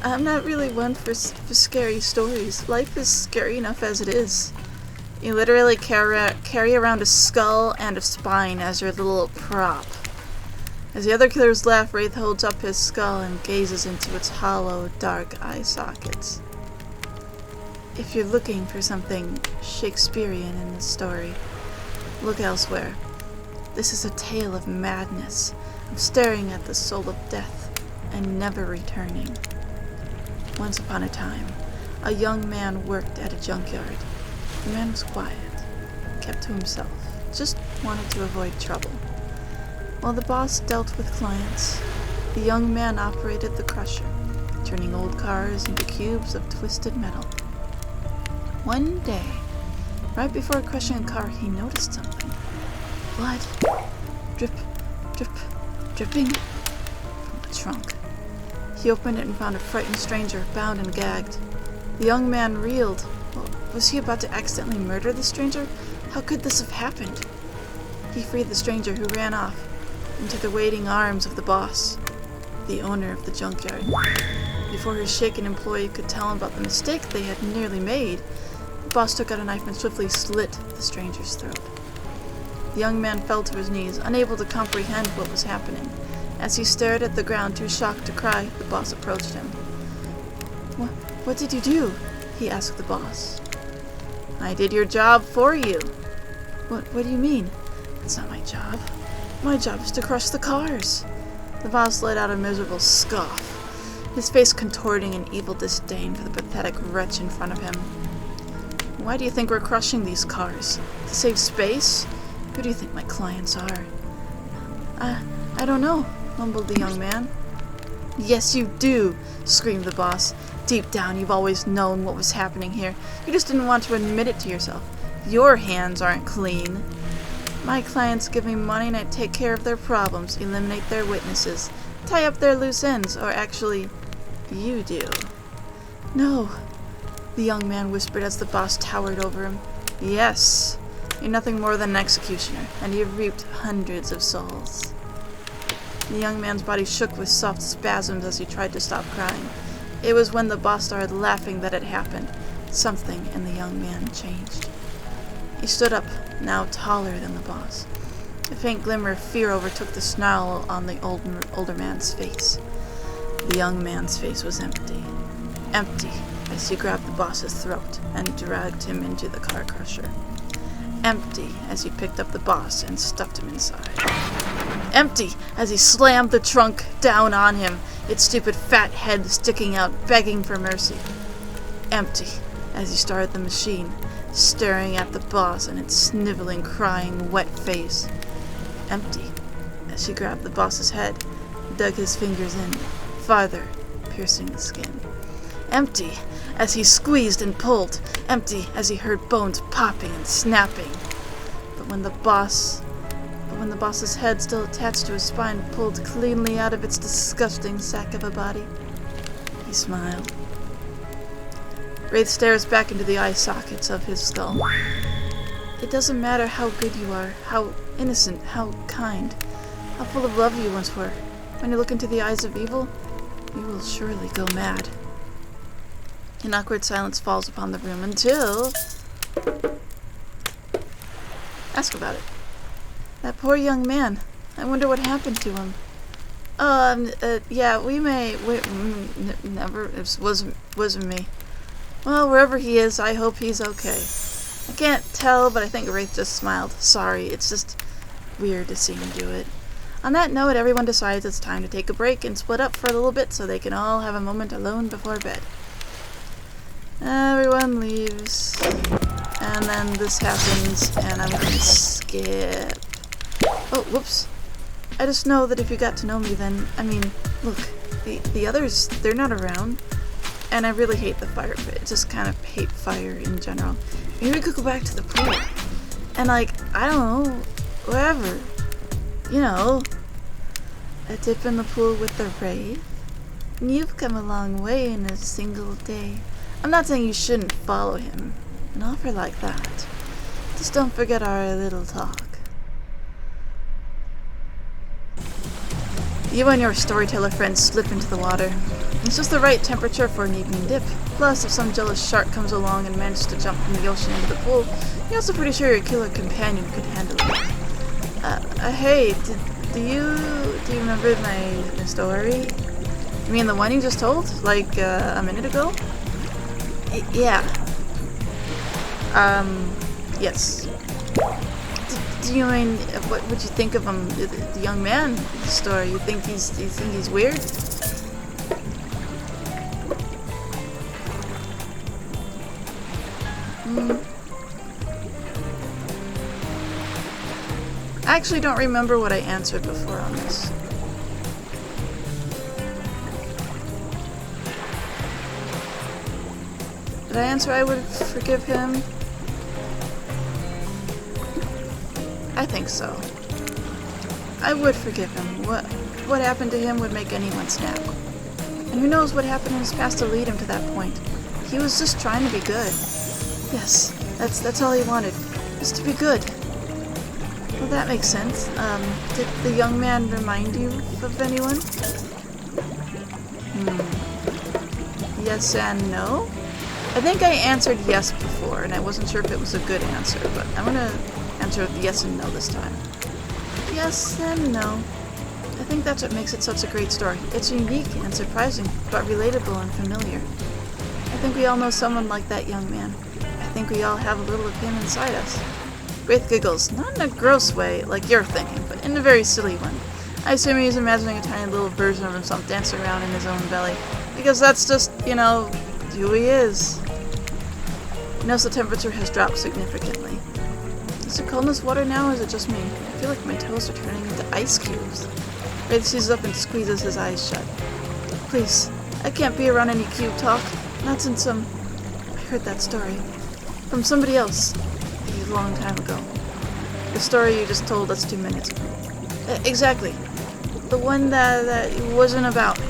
I'm not really one for scary stories. Life is scary enough as it is. You literally carry around a skull and a spine as your little prop. As the other killers laugh, Wraith holds up his skull and gazes into its hollow, dark eye sockets. If you're looking for something Shakespearean in the story, look elsewhere. This is a tale of madness, of staring at the soul of death and never returning. Once upon a time, a young man worked at a junkyard. The man was quiet, kept to himself, just wanted to avoid trouble. While the boss dealt with clients, the young man operated the crusher, turning old cars into cubes of twisted metal. One day, right before crushing a car, he noticed something. Blood. Drip, drip, dripping from the trunk. He opened it and found a frightened stranger, bound and gagged. The young man reeled. Was he about to accidentally murder the stranger? How could this have happened? He freed the stranger, who ran off into the waiting arms of the boss, the owner of the junkyard. Before his shaken employee could tell him about the mistake they had nearly made, the boss took out a knife and swiftly slit the stranger's throat. The young man fell to his knees, unable to comprehend what was happening. As he stared at the ground, too shocked to cry, the boss approached him. What did you do? He asked the boss. I did your job for you. What do you mean? That's not my job. My job is to crush the cars. The boss let out a miserable scoff, his face contorting in evil disdain for the pathetic wretch in front of him. Why do you think we're crushing these cars? To save space? Who do you think my clients are? I don't know, mumbled the young man. Yes, you do, screamed the boss. Deep down, you've always known what was happening here. You just didn't want to admit it to yourself. Your hands aren't clean. My clients give me money and I take care of their problems, eliminate their witnesses, tie up their loose ends, or actually, you do. No, the young man whispered as the boss towered over him. Yes, you're nothing more than an executioner, and you've reaped hundreds of souls. The young man's body shook with soft spasms as he tried to stop crying. It was when the boss started laughing that it happened. Something in the young man changed. He stood up, now taller than the boss. A faint glimmer of fear overtook the snarl on the older man's face. The young man's face was empty. Empty as he grabbed the boss's throat and dragged him into the car crusher. Empty as he picked up the boss and stuffed him inside. Empty as he slammed the trunk down on him, its stupid fat head sticking out, begging for mercy. Empty as he started the machine, staring at the boss and its sniveling, crying, wet face. Empty as he grabbed the boss's head, dug his fingers in, farther, piercing the skin. Empty as he squeezed and pulled. Empty as he heard bones popping and snapping. But when the boss's head, still attached to his spine, pulled cleanly out of its disgusting sack of a body, he smiled. Wraith stares back into the eye sockets of his skull. It doesn't matter how good you are, how innocent, how kind, how full of love you once were. When you look into the eyes of evil, you will surely go mad. An awkward silence falls upon the room until... Ask about it. That poor young man. I wonder what happened to him. Yeah, never, it wasn't me. Well, wherever he is, I hope he's okay. I can't tell, but I think Wraith just smiled. Sorry, it's just weird to see him do it. On that note, everyone decides it's time to take a break and split up for a little bit so they can all have a moment alone before bed. Everyone leaves. And then this happens, and I'm gonna skip. Oh, whoops. I just know that if you got to know me, then, look, the others, they're not around. And I really hate the fire pit. I just kind of hate fire in general. Maybe we could go back to the pool. And I don't know, wherever. You know, a dip in the pool with the Wraith. And you've come a long way in a single day. I'm not saying you shouldn't follow him. An offer like that. Just don't forget our little talk. You and your storyteller friend slip into the water. It's just the right temperature for an evening dip. Plus, if some jealous shark comes along and manages to jump from the ocean into the pool, you're also pretty sure your killer companion could handle it. Hey, do you remember my story? You mean the one you just told? Like, a minute ago? Yeah. Yes. Do you mean, what would you think of him, the young man in the story? You think he's weird? I actually don't remember what I answered before on this. Did I answer I would forgive him? I think so. I would forgive him. What happened to him would make anyone snap. And who knows what happened in his past to lead him to that point. He was just trying to be good. Yes, that's all he wanted. Just to be good. Well, that makes sense. Did the young man remind you of anyone? Yes and no? I think I answered yes before, and I wasn't sure if it was a good answer, but I'm gonna answer with yes and no this time. Yes and no. I think that's what makes it such a great story. It's unique and surprising, but relatable and familiar. I think we all know someone like that young man. I think we all have a little of him inside us. Wraith giggles, not in a gross way, like you're thinking, but in a very silly one. I assume he's imagining a tiny little version of himself dancing around in his own belly, because that's just, you know, who he is. Notice the temperature has dropped significantly. Is it cold in this water now, or is it just me? I feel like my toes are turning into ice cubes. Wraith seizes up and squeezes his eyes shut. Please, I can't be around any cube talk. Not since I heard that story. From somebody else. A long time ago. The story you just told us 2 minutes ago. Exactly. The one that wasn't about me.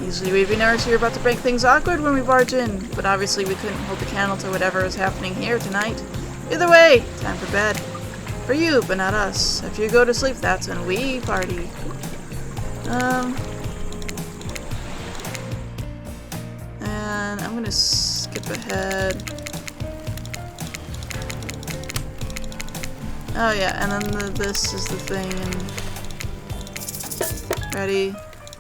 Usually we'd be nervous you're about to make things awkward when we barge in, but obviously we couldn't hold the candle to whatever is happening here tonight. Either way, time for bed. For you, but not us. If you go to sleep, that's when we party. And I'm gonna skip ahead. Oh yeah, and then this is the thing. And ready?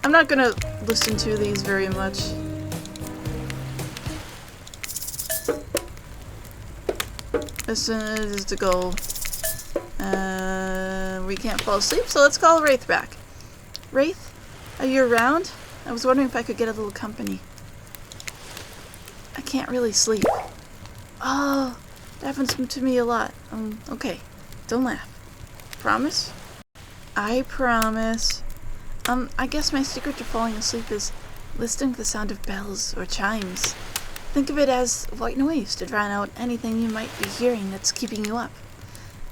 I'm not gonna listen to these very much. This is the goal. We can't fall asleep, so let's call Wraith back. Wraith, are you around? I was wondering if I could get a little company. I can't really sleep. Oh, that happens to me a lot. Okay. Don't laugh. Promise? I promise. I guess my secret to falling asleep is listening to the sound of bells or chimes. Think of it as white noise to drown out anything you might be hearing that's keeping you up.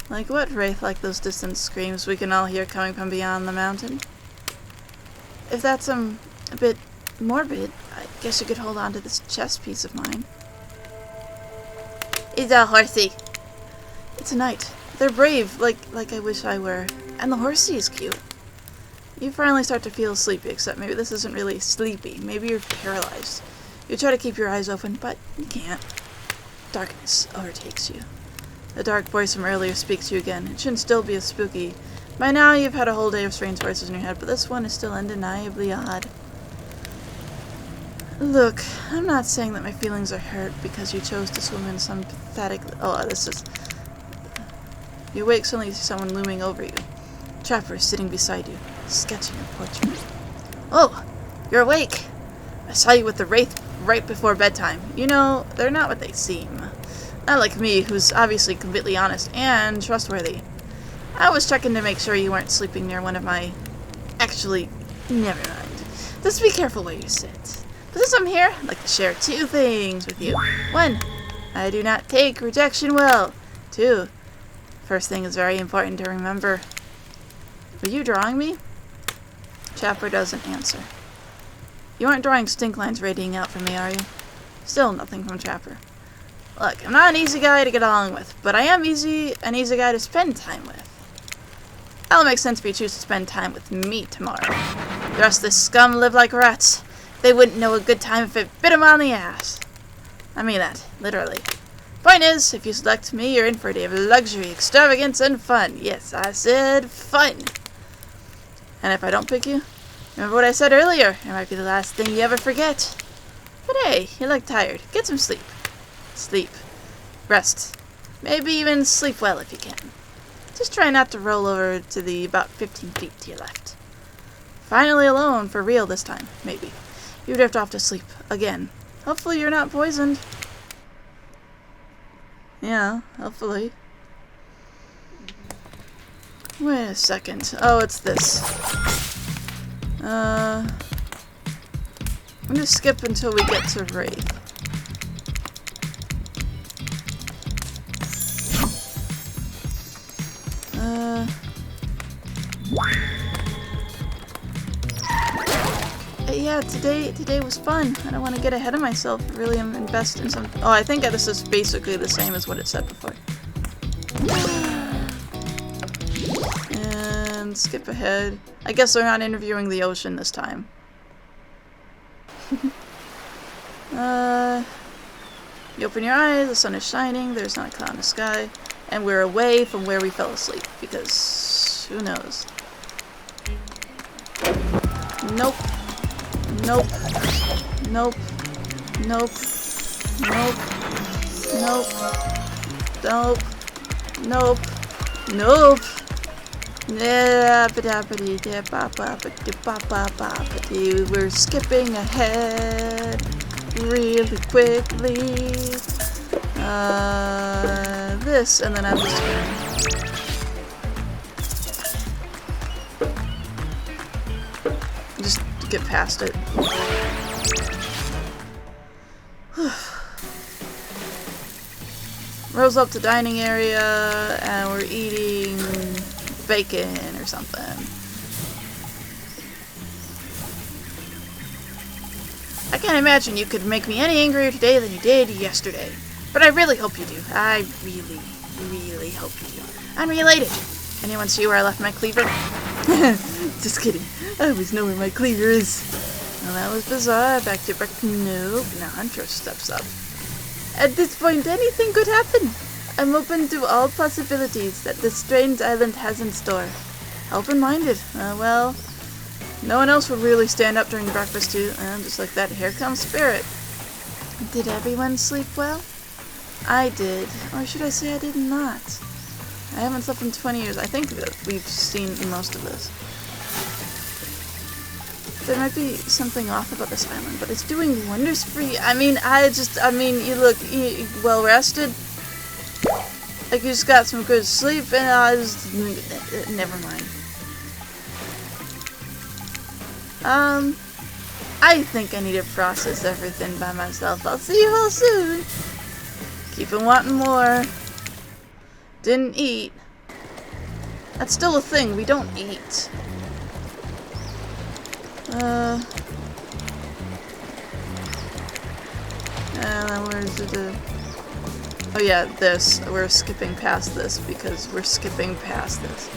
Like what, Wraith? Like those distant screams we can all hear coming from beyond the mountain? If that's, a bit morbid, I guess you could hold on to this chest piece of mine. It's a horsey. It's a knight. They're brave, like I wish I were. And the horsey is cute. You finally start to feel sleepy, except maybe this isn't really sleepy. Maybe you're paralyzed. You try to keep your eyes open, but you can't. Darkness overtakes you. The dark voice from earlier speaks to you again. It shouldn't still be as spooky. By now you've had a whole day of strange voices in your head, but this one is still undeniably odd. Look, I'm not saying that my feelings are hurt because you chose to swim in some pathetic... Oh, this is... You awake, suddenly you see someone looming over you. Trapper is sitting beside you, sketching a portrait. Oh, you're awake! I saw you with the Wraith right before bedtime. You know, they're not what they seem. Not like me, who's obviously completely honest and trustworthy. I was checking to make sure you weren't sleeping near one of my... Actually, never mind. Just be careful where you sit. But since I'm here, I'd like to share 2 things with you. 1, I do not take rejection well. 2, first thing is very important to remember. Were you drawing me? Trapper doesn't answer. You aren't drawing stink lines radiating out from me, are you? Still nothing from Trapper. Look, I'm not an easy guy to get along with, but I am an easy guy to spend time with. That'll make sense if you choose to spend time with me tomorrow. The rest of this scum live like rats. They wouldn't know a good time if it bit them on the ass. I mean that, literally. Point is, if you select me, you're in for a day of luxury, extravagance, and fun. Yes, I said fun. And if I don't pick you, remember what I said earlier. It might be the last thing you ever forget. But hey, you look tired. Get some sleep. Sleep. Rest. Maybe even sleep well if you can. Just try not to roll over to the about 15 feet to your left. Finally alone, for real this time, maybe. You drift off to sleep again. Hopefully you're not poisoned. Yeah, hopefully. Wait a second. Oh, it's this. I'm gonna skip until we get to Wraith. Yeah, today was fun. I don't want to get ahead of myself. I really am invested in some. Oh, I think this is basically the same as what it said before. And skip ahead. I guess they're not interviewing the ocean this time. You open your eyes, the sun is shining, there's not a cloud in the sky, and we're away from where we fell asleep, because who knows? Nope. Nope. Nope. Nope. Nope. Nope. Nope. Nope. Nope. We're skipping ahead really quickly. This, and then I'm just gonna get past it. Rose up to dining area, and we're eating bacon or something. I can't imagine you could make me any angrier today than you did yesterday. But I really hope you do. I really, really hope you do. Unrelated. Anyone see where I left my cleaver? Just kidding. I always know where my cleaver is. Well, that was bizarre. Back to breakfast. Nope. Now Hunter steps up. At this point, anything could happen. I'm open to all possibilities that this strange island has in store. Open-minded. Well, no one else would really stand up during breakfast too. Just like that, here comes Spirit. Did everyone sleep well? I did. Or should I say I did not? I haven't slept in 20 years. I think that we've seen most of this. There might be something off about this island, but it's doing wonders for you. I mean, you look well rested. Like you just got some good sleep, and never mind. I think I need to process everything by myself. I'll see you all soon. Keep on wanting more. Didn't eat. That's still a thing. We don't eat. And where's the... Oh yeah, this. We're skipping past this because we're skipping past this.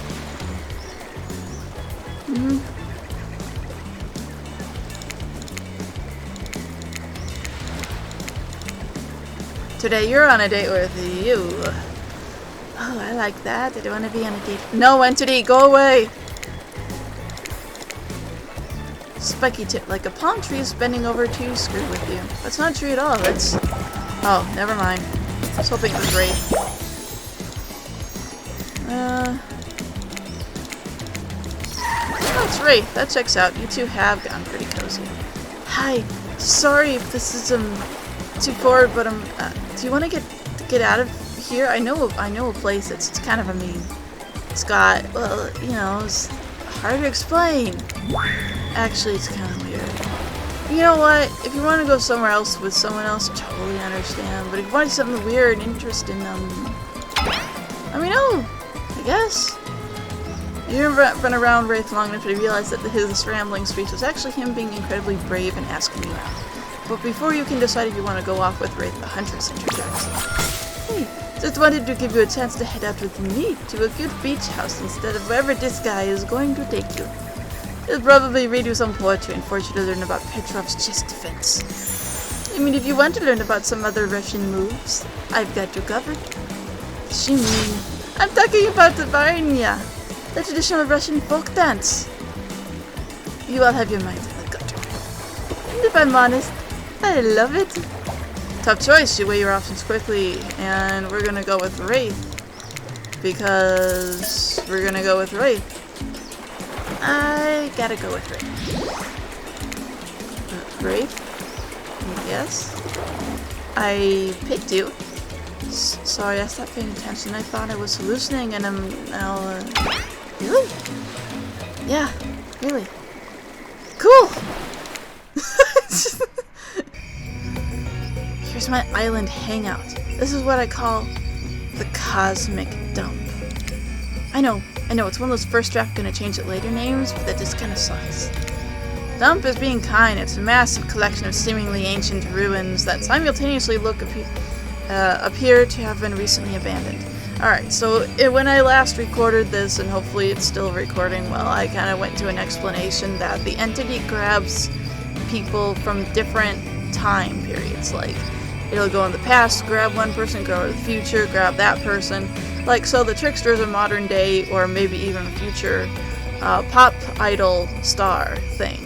Today you're on a date with you. Oh, I like that. I don't want to be on a date. No, entity, go away! Spiky tip, like a palm tree is bending over to screw with you. That's not true at all. That's... Oh, never mind. I was hoping it was Wraith. That's Wraith. That checks out. You two have gotten pretty cozy. Hi. Sorry if this is too forward, but do you want to get out of here? I know a place that's kind of it's got, well, you know, it's hard to explain. Actually, it's kind of weird. You know what? If you want to go somewhere else with someone else, totally understand. But if you want something weird and interesting, I mean, oh, I guess. You've been around Wraith long enough to realize that his rambling speech was actually him being incredibly brave and asking you out. But before you can decide if you want to go off with Wraith, the Huntress interjects. Hey, just wanted to give you a chance to head out with me to a good beach house instead of wherever this guy is going to take you. He'll probably read you some poetry and force you to learn about Petrov's chest defense. I mean, if you want to learn about some other Russian moves, I've got you covered. She mean, I'm talking about the Varnya, the traditional Russian folk dance. You all have your minds in the gutter. And if I'm honest, I love it. Tough choice, you weigh your options quickly, and we're gonna go with Wraith. Because we're gonna go with Wraith. I gotta go with Wraith. Wraith? Yes? I picked you. Sorry, I stopped paying attention. I thought I was hallucinating, and I'm now, really? Yeah, really. Cool! Here's my island hangout. This is what I call the cosmic dump. I know, it's one of those first draft gonna change it later names, but that just kinda sucks. Dump is being kind. It's a massive collection of seemingly ancient ruins that simultaneously appear to have been recently abandoned. Alright, so when I last recorded this, and hopefully it's still recording well, I kind of went to an explanation that the entity grabs people from different time periods. Like, it'll go in the past, grab one person, go to the future, grab that person. Like, so the Trickster is a modern day, or maybe even future, pop idol star thing.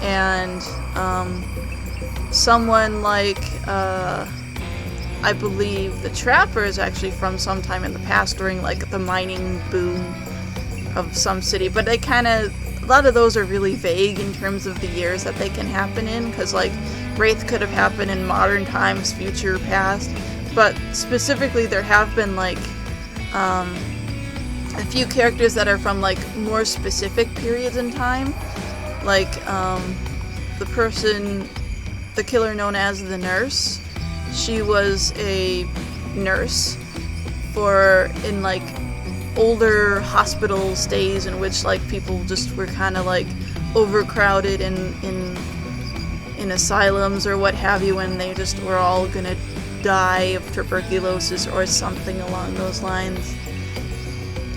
And, someone like, I believe the Trapper is actually from sometime in the past during, like, the mining boom of some city. But they kind of, a lot of those are really vague in terms of the years that they can happen in, because, like, Wraith could have happened in modern times, future, past. But specifically, there have been, like, a few characters that are from, like, more specific periods in time. Like, the person, the killer known as the Nurse, she was a nurse in, like, older hospital stays in which, like, people just were kind of, like, overcrowded in asylums or what have you, and they just were all gonna die of tuberculosis or something along those lines.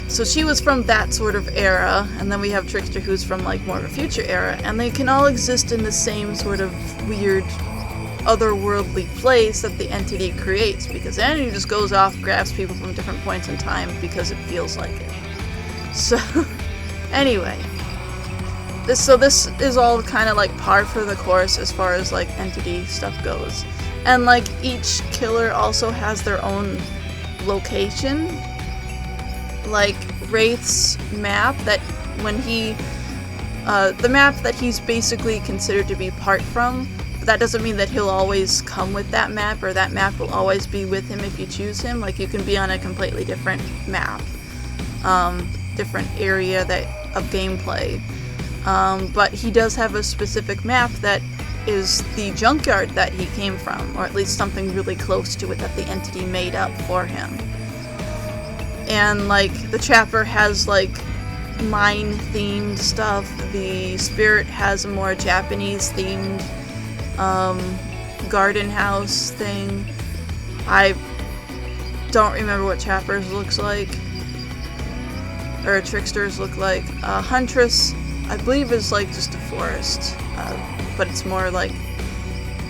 So she was from that sort of era, and then we have Trickster, who's from, like, more of a future era, and they can all exist in the same sort of weird, otherworldly place that the entity creates, because the entity just goes off, grabs people from different points in time because it feels like it. So, anyway. This is all kind of, like, par for the course as far as, like, entity stuff goes. And, like, each killer also has their own location. Like, Wraith's map, that when he, the map that he's basically considered to be part from, but that doesn't mean that he'll always come with that map, or that map will always be with him if you choose him. Like, you can be on a completely different map, different area of gameplay. But he does have a specific map that is the junkyard that he came from, or at least something really close to it that the entity made up for him. And, like, the Trapper has, like, mine-themed stuff. The Spirit has a more Japanese-themed, garden house thing. I don't remember what Trapper's looks like, or Trickster's look like. Huntress, I believe, is, like, just a forest, but it's more, like,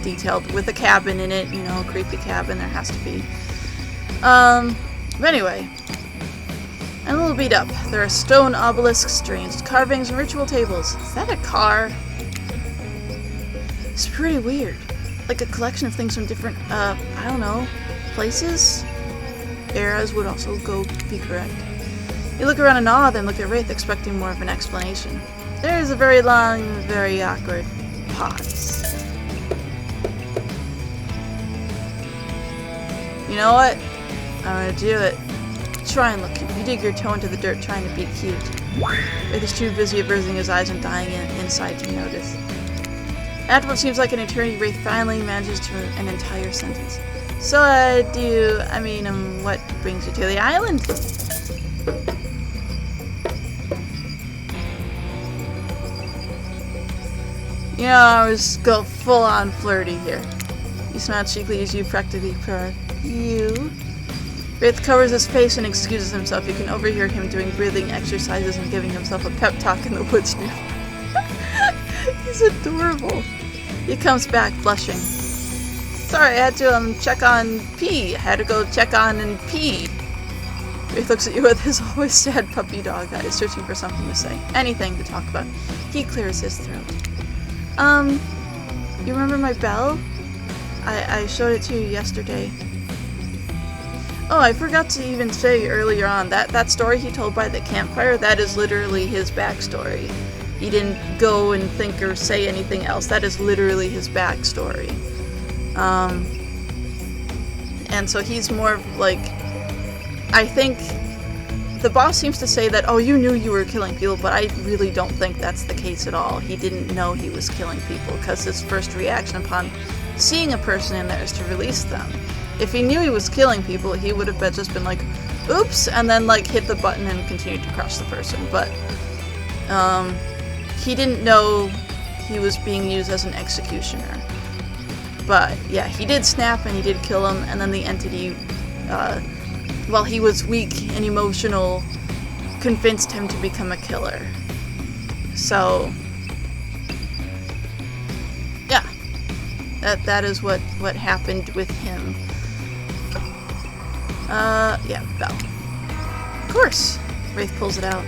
detailed with a cabin in it, you know, a creepy cabin, there has to be. But anyway. And a little beat up. There are stone obelisks, strange carvings, and ritual tables. Is that a car? It's pretty weird. Like a collection of things from different, I don't know, places? Eras would also be correct. You look around in awe, then look at Wraith, expecting more of an explanation. There is a very long, very awkward pause. You know what? I'm gonna do it. Try and look cute. You dig your toe into the dirt trying to be cute. Wraith is too busy averting his eyes and dying inside to notice. After what seems like an eternity, Wraith finally manages to an entire sentence. So what brings you to the island? You know, I was go full on flirty here. You smile cheekily as you practically purr. You? Wraith covers his face and excuses himself. You can overhear him doing breathing exercises and giving himself a pep talk in the woods near. He's adorable. He comes back, blushing. Sorry, I had to check on P. I had to go check on and pee. Wraith looks at you with his always sad puppy dog eyes, searching for something to say. Anything to talk about. He clears his throat. You remember my bell? I showed it to you yesterday. Oh, I forgot to even say earlier on, that story he told by the campfire, that is literally his backstory. He didn't go and think or say anything else. That is literally his backstory. And so he's more like, I think the boss seems to say that, oh, you knew you were killing people, but I really don't think that's the case at all. He didn't know he was killing people, because his first reaction upon seeing a person in there is to release them. If he knew he was killing people, he would have just been like, oops, and then like hit the button and continued to crush the person. But he didn't know he was being used as an executioner. But yeah, he did snap and he did kill him, and then the entity, while he was weak and emotional, convinced him to become a killer. So yeah, that is what happened with him. Yeah, bell. Of course! Wraith pulls it out.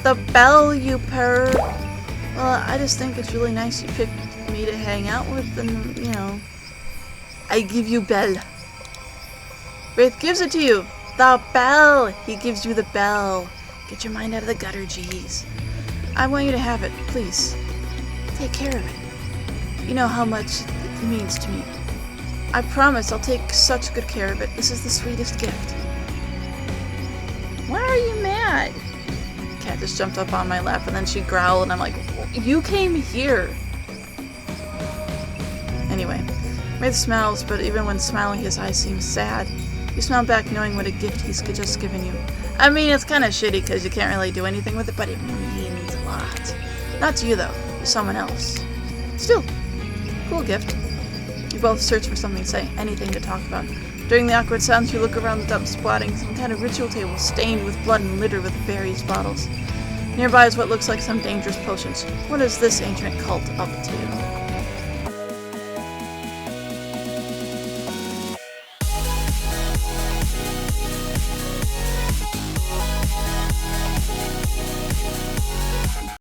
The bell, you purr! Well, I just think it's really nice you picked me to hang out with, and, you know, I give you bell. Wraith gives it to you! The bell! He gives you the bell. Get your mind out of the gutter, jeez. I want you to have it, please. Take care of it. You know how much it means to me. I promise I'll take such good care of it. This is the sweetest gift. Why are you mad? The cat just jumped up on my lap and then she growled and I'm like, you came here. Anyway, Wraith smiles, but even when smiling his eyes seem sad. You smile back knowing what a gift he's just given you. I mean, it's kind of shitty because you can't really do anything with it, but it means a lot. Not to you though, to someone else. Still, cool gift. You both search for something to say, anything to talk about. During the awkward silence, you look around the dump, spotting some kind of ritual table stained with blood and littered with various bottles. Nearby is what looks like some dangerous potions. What is this ancient cult up to?